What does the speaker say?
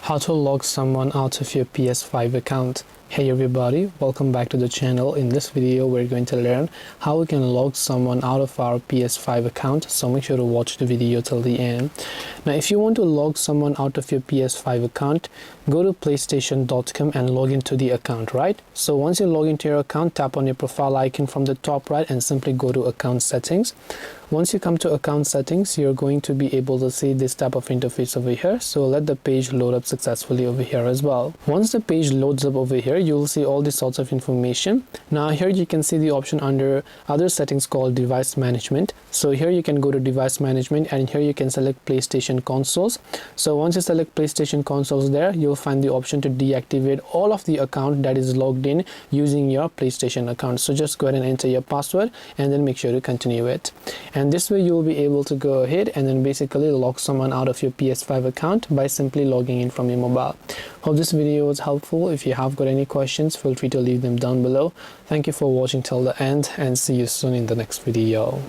How to log someone out of your PS5 account. Hey everybody, welcome back to the channel. In this video we're going to learn how we can log someone out of our PS5 account, so make sure to watch the video till the end. Now if you want to log someone out of your PS5 account, go to playstation.com and log into the account, right? So once you log into your account, tap on your profile icon from the top right and simply go to account settings. Once you come to account settings, you're going to be able to see this type of interface over here. So let the page load up successfully over here as well. Once the page loads up over here, you'll see all these sorts of information. Now here you can see the option under other settings called device management. So here you can go to device management and here you can select PlayStation consoles. So once you select PlayStation consoles there, you'll find the option to deactivate all of the account that is logged in using your PlayStation account. So just go ahead and enter your password and then make sure to continue it. And this way you'll be able to go ahead and then basically log someone out of your PS5 account by simply logging in from your mobile. Hope this video was helpful. If you have got any questions, feel free to leave them down below. Thank you for watching till the end and see you soon in the next video.